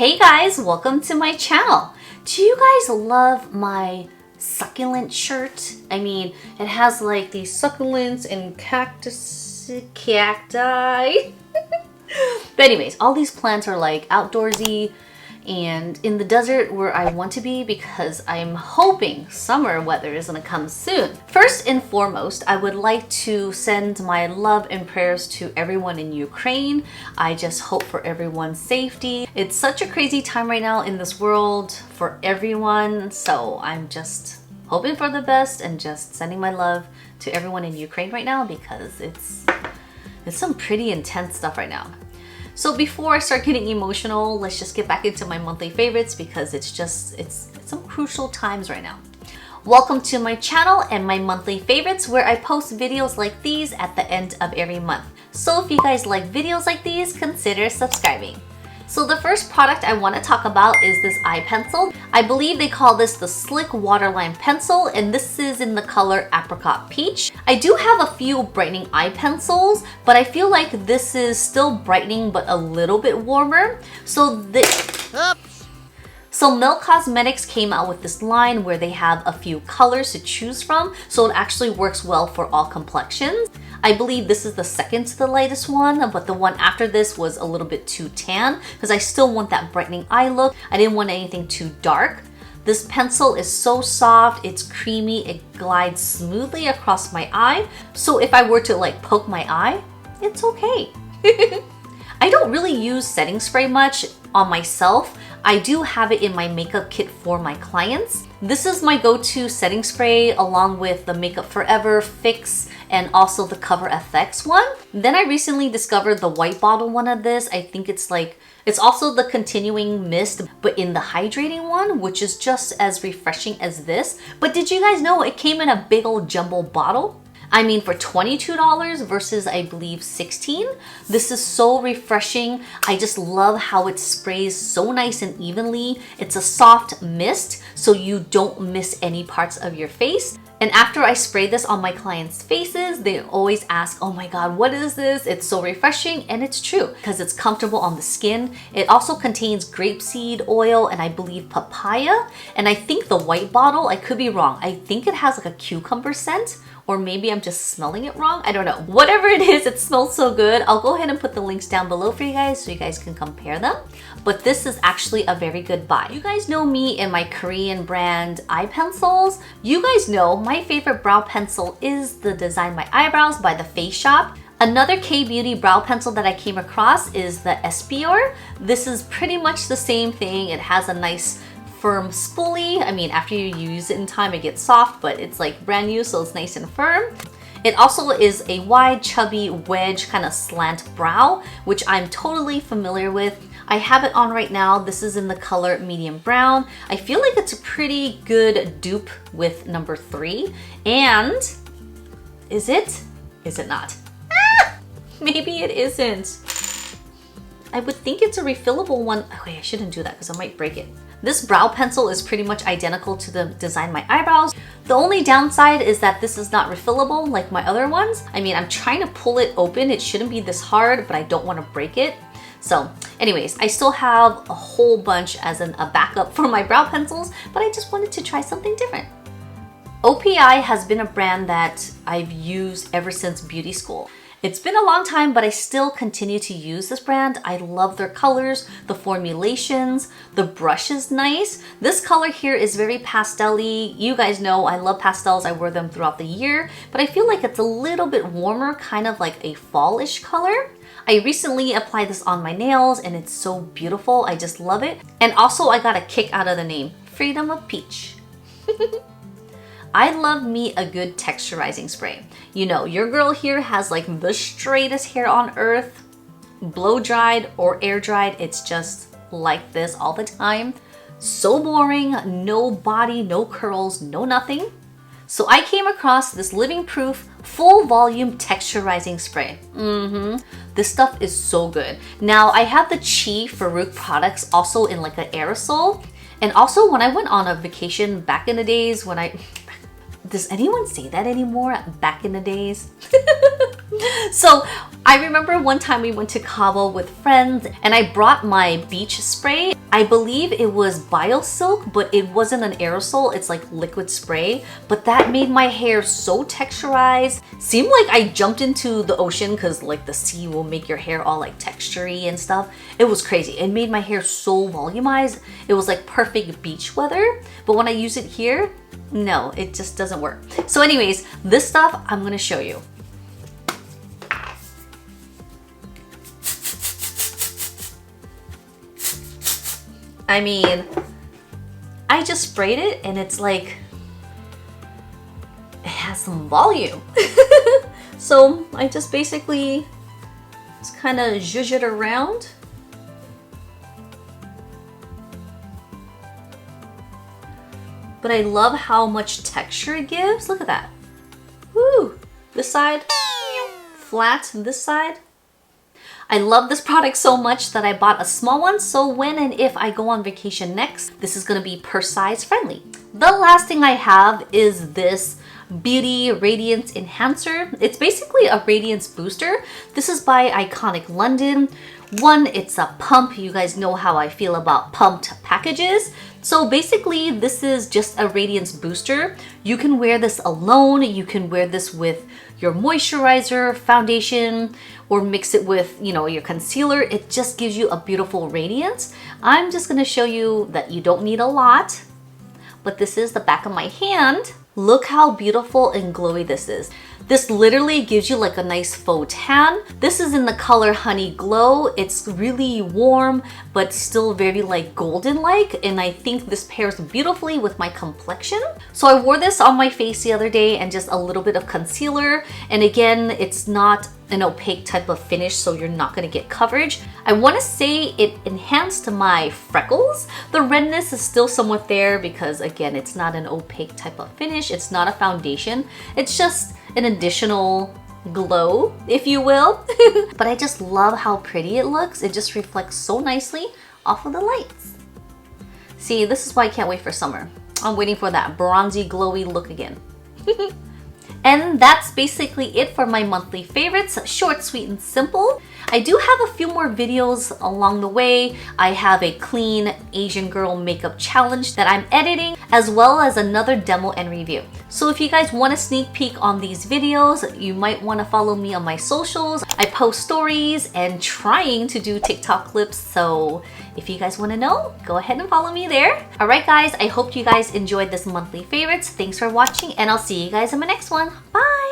Hey guys, welcome to my channel. Do you guys love my succulent shirt? I mean, it has like these succulents and cacti. But anyways, all these plants are like outdoorsy and in the desert where I want to be because I'm hoping summer weather is gonna come soon. First and foremost, I would like to send my love and prayers to everyone in Ukraine. I just hope for everyone's safety. It's such a crazy time right now in this world for everyone, so I'm just hoping for the best and just sending my love to everyone in Ukraine right now because it's some pretty intense stuff right now. So before I start getting emotional, let's just get back into my monthly favorites because it's some crucial times right now. Welcome to my channel and my monthly favorites where I post videos like these at the end of every month. So if you guys like videos like these, consider subscribing. So the first product I want to talk about is this eye pencil. I believe they call this the Slick Waterline Pencil, and this is in the color Apricot Peach. I do have a few brightening eye pencils, but I feel like this is still brightening but a little bit warmer. So Milk Cosmetics came out with this line where they have a few colors to choose from, so it actually works well for all complexions. I believe this is the second to the lightest one, but the one after this was a little bit too tan because I still want that brightening eye look. I didn't want anything too dark. This pencil is so soft, it's creamy, it glides smoothly across my eye. So if I were to like poke my eye, it's okay. I don't really use setting spray much on myself. I do have it in my makeup kit for my clients. This is my go-to setting spray along with the Makeup Forever Fix and also the Cover FX one. Then I recently discovered the white bottle one of this. I think it's also the continuing mist, but in the hydrating one, which is just as refreshing as this. But did you guys know it came in a big old jumbo bottle? I mean, for $22 versus I believe $16. This is so refreshing. I just love how it sprays so nice and evenly. It's a soft mist, so you don't miss any parts of your face. And after I spray this on my clients' faces, they always ask, oh my God, what is this? It's so refreshing, and it's true because it's comfortable on the skin. It also contains grapeseed oil and I believe papaya. And I think the white bottle, I could be wrong, I think it has like a cucumber scent, or maybe I'm just smelling it wrong. I don't know. Whatever it is, it smells so good. I'll go ahead and put the links down below for you guys so you guys can compare them. But this is actually a very good buy. You guys know me and my Korean brand eye pencils. You guys know my favorite brow pencil is the Design My Eyebrows by The Face Shop. Another K-Beauty brow pencil that I came across is the ESPOIR. This is pretty much the same thing. It has a nice firm spoolie. I mean, after you use it in time, it gets soft, but it's like brand new, so it's nice and firm. It also is a wide, chubby wedge kind of slant brow, which I'm totally familiar with. I have it on right now. This is in the color medium brown. I feel like it's a pretty good dupe with number 3. And is it? Is it not? Ah, maybe it isn't. I would think it's a refillable one. Okay, I shouldn't do that because I might break it. This brow pencil is pretty much identical to the Design My Eyebrows. The only downside is that this is not refillable like my other ones. I mean, I'm trying to pull it open. It shouldn't be this hard, but I don't want to break it. So anyways, I still have a whole bunch as a backup for my brow pencils, but I just wanted to try something different. OPI has been a brand that I've used ever since beauty school. It's been a long time, but I still continue to use this brand. I love their colors, the formulations, the brush is nice. This color here is very pastel-y. You guys know I love pastels. I wear them throughout the year, but I feel like it's a little bit warmer, kind of like a fallish color. I recently applied this on my nails and it's so beautiful. I just love it. And also I got a kick out of the name, Freedom of Peach. I love me a good texturizing spray. You know, your girl here has like the straightest hair on earth, blow dried or air dried. It's just like this all the time. So boring, no body, no curls, no nothing. So I came across this Living Proof full volume texturizing spray. This stuff is so good. Now I have the Chi Farouk products also in like an aerosol. And also when I went on a vacation back in the days when Does anyone say that anymore back in the days? So I remember one time we went to Cabo with friends and I brought my beach spray. I believe it was BioSilk, but it wasn't an aerosol. It's like liquid spray, but that made my hair so texturized. Seemed like I jumped into the ocean because like the sea will make your hair all like textury and stuff. It was crazy. It made my hair so volumized. It was like perfect beach weather. But when I use it here, no, it just doesn't work. So anyways, this stuff I'm gonna show you. I mean, I just sprayed it and it's like, it has some volume. So I just basically just kind of zhuzh it around. But I love how much texture it gives. Look at that. Woo! This side, flat, this side. I love this product so much that I bought a small one, so when and if I go on vacation next, this is gonna be purse size friendly. The last thing I have is this Beauty Radiance Enhancer. It's basically a radiance booster. This is by Iconic London. One, it's a pump. You guys know how I feel about pumped packages. So basically, this is just a radiance booster. You can wear this alone. You can wear this with your moisturizer, foundation, or mix it with, you know, your concealer. It just gives you a beautiful radiance. I'm just gonna show you that you don't need a lot, but this is the back of my hand. Look how beautiful and glowy this is. This literally gives you like a nice faux tan. This is in the color Honey Glow. It's really warm, but still very like golden-like. And I think this pairs beautifully with my complexion. So I wore this on my face the other day and just a little bit of concealer. And again, it's not an opaque type of finish, so you're not gonna get coverage. I wanna say it enhanced my freckles. The redness is still somewhat there because again, it's not an opaque type of finish. It's not a foundation. It's just an additional glow, if you will. But I just love how pretty it looks. It just reflects so nicely off of the lights. See, this is why I can't wait for summer. I'm waiting for that bronzy, glowy look again. And that's basically it for my monthly favorites. Short, sweet, and simple. I do have a few more videos along the way. I have a clean Asian girl makeup challenge that I'm editing, as well as another demo and review. So if you guys want a sneak peek on these videos, you might want to follow me on my socials. I post stories and trying to do TikTok clips, so if you guys want to know, go ahead and follow me there. Alright guys, I hope you guys enjoyed this monthly favorites. Thanks for watching, and I'll see you guys in my next one. Bye!